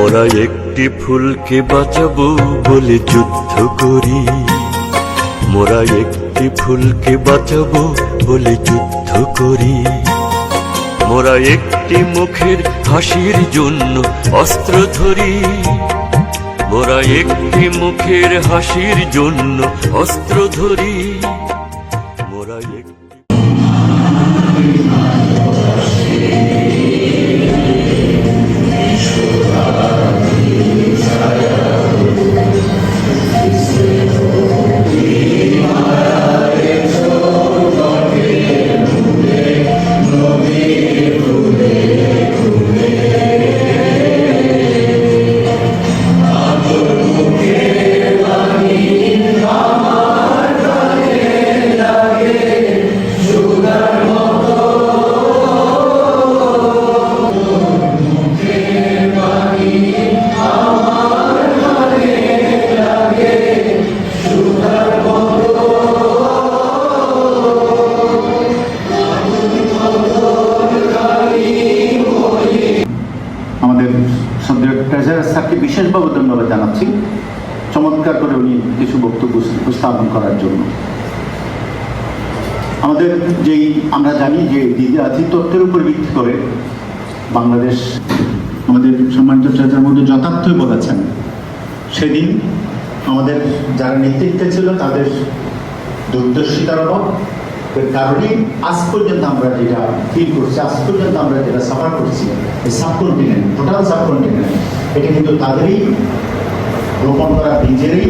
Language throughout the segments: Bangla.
মোরা একটি ফুলকে বাঁচাবো বলে যুদ্ধ করি, মোরা একটি ফুলকে বাঁচাবো বলে যুদ্ধ করি। মোরা একটি মুখের হাসির জন্য অস্ত্র ধরি, মোরা একটি মুখের হাসির জন্য অস্ত্র ধরি। মোরা একটি আমাদের ট্রেজারার স্যারকে বিশেষভাবে ধন্যবাদ জানাচ্ছি চমৎকার করে উনি কিছু বক্তব্য উপস্থাপন করার জন্য। আমাদের আমরা জানি যে দ্বিজাতি তত্ত্বের উপর ভিত্তি করে বাংলাদেশ, আমাদের সম্মানিত ট্রেজারার মধ্যে যথার্থই বলেছেন, সেদিন আমাদের যারা নেতৃত্বে ছিল তাদের দূরদর্শিতার অভাব কারণে আজ পর্যন্ত আমরা যেটা ফিল করছি, আজ পর্যন্ত আমরা যেটা সাফার করছি, এই সাবকন্টিনেন্ট, টোটাল সাবকন্টিনেন্ট, এটা কিন্তু তাদেরই রোপণ করা বীজেরই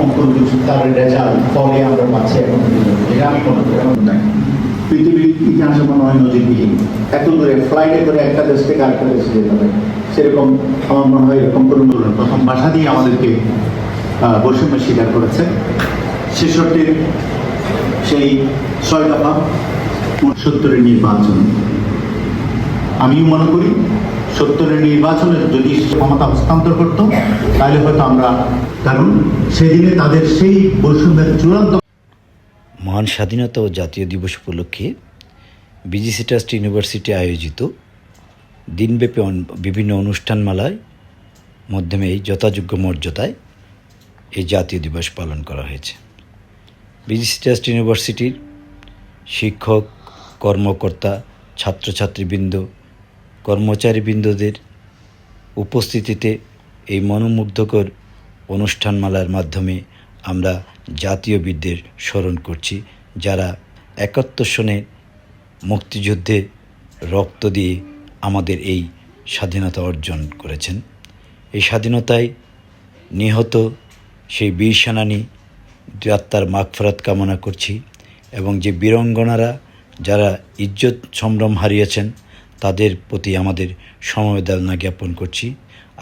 অঙ্কুর তার রেজাল্ট ফলে আমরা পাচ্ছি এখন পর্যন্ত। এটা আমি মনে করি এমন নাই, পৃথিবীর ইতিহাসে মনে হয় নজিরবিহীন। এত দূরে ফ্লাইটে করে একটা দেশ থেকে আরেকটা দেশে যেতে হবে, সেরকম আমার মনে হয় এরকম কোনো প্রথম ভাষা দিয়ে আমাদেরকে বৈষম্য স্বীকার করেছে। ৬৬ সেই ৬ দফা ৭০-এর নির্বাচন, আমিও মনে করি ৭০-এর নির্বাচনের যদি ক্ষমতা হস্তান্তর করতো তাহলে হয়তো আমরা, কারণ সেদিনে তাদের সেই বৈষম্যের চূড়ান্ত। মহান স্বাধীনতা ও জাতীয় দিবস উপলক্ষে বিজিসি ট্রাস্ট ইউনিভার্সিটি আয়োজিত দিনব্যাপী বিভিন্ন অনুষ্ঠানমালার মাধ্যমে এই যথাযোগ্য মর্যাদায় এই জাতীয় দিবস পালন করা হয়েছে। বিজিসি ট্রাস্ট ইউনিভার্সিটির শিক্ষক, কর্মকর্তা, ছাত্রছাত্রীবৃন্দ, কর্মচারীবৃন্দদের উপস্থিতিতে এই মনোমুগ্ধকর অনুষ্ঠানমালার মাধ্যমে আমরা জাতীয় বীরদের স্মরণ করছি, যারা ৭১ সনে মুক্তিযুদ্ধে রক্ত দিয়ে আমাদের এই স্বাধীনতা অর্জন করেছেন। এই স্বাধীনতায় নিহত সেই বীর সেনানী আত্মার মাগফিরাত কামনা করছি, এবং যে বীরাঙ্গনারা যারা ইজ্জত সম্ভ্রম হারিয়েছেন তাদের প্রতি আমাদের সমবেদনা জ্ঞাপন করছি।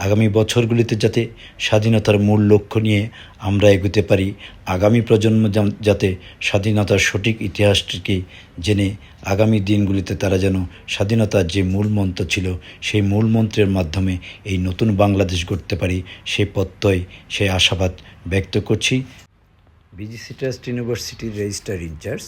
আগামী বছরগুলিতে যাতে স্বাধীনতার মূল লক্ষ্য নিয়ে আমরা এগোতে পারি, আগামী প্রজন্ম যাতে স্বাধীনতার সঠিক ইতিহাসটিকে জেনে আগামী দিনগুলিতে তারা যেন স্বাধীনতার যে মূল মন্ত্র ছিল সেই মূল মন্ত্রের মাধ্যমে এই নতুন বাংলাদেশ গড়তে পারি, সেই প্রত্যয়, সেই আশাবাদ ব্যক্ত করছি। বিজিসি ট্রাস্ট ইউনিভার্সিটির রেজিস্ট্রার ইনচার্জ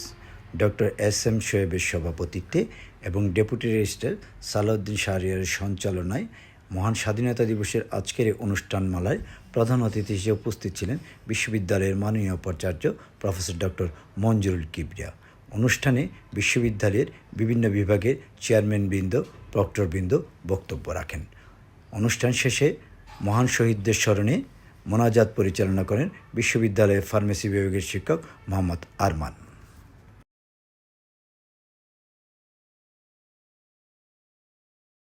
ডক্টর এস.এম. শোয়েবের সভাপতিত্বে এবং ডেপুটি রেজিস্ট্রার সালাউদ্দিন শাহরিয়ারের সঞ্চালনায় মহান স্বাধীনতা দিবসের আজকের এই অনুষ্ঠানমালায় প্রধান অতিথি হিসেবে উপস্থিত ছিলেন বিশ্ববিদ্যালয়ের মাননীয় উপাচার্য প্রফেসর ডক্টর মঞ্জুরুল কিবরিয়া। অনুষ্ঠানে বিশ্ববিদ্যালয়ের বিভিন্ন বিভাগের চেয়ারম্যানবৃন্দ, প্রক্টরবৃন্দ বক্তব্য রাখেন। অনুষ্ঠান শেষে মহান শহীদদের স্মরণে মোনাজাত পরিচালনা করেন বিশ্ববিদ্যালয়ের ফার্মেসি বিভাগের শিক্ষক মোহাম্মদ আরমান।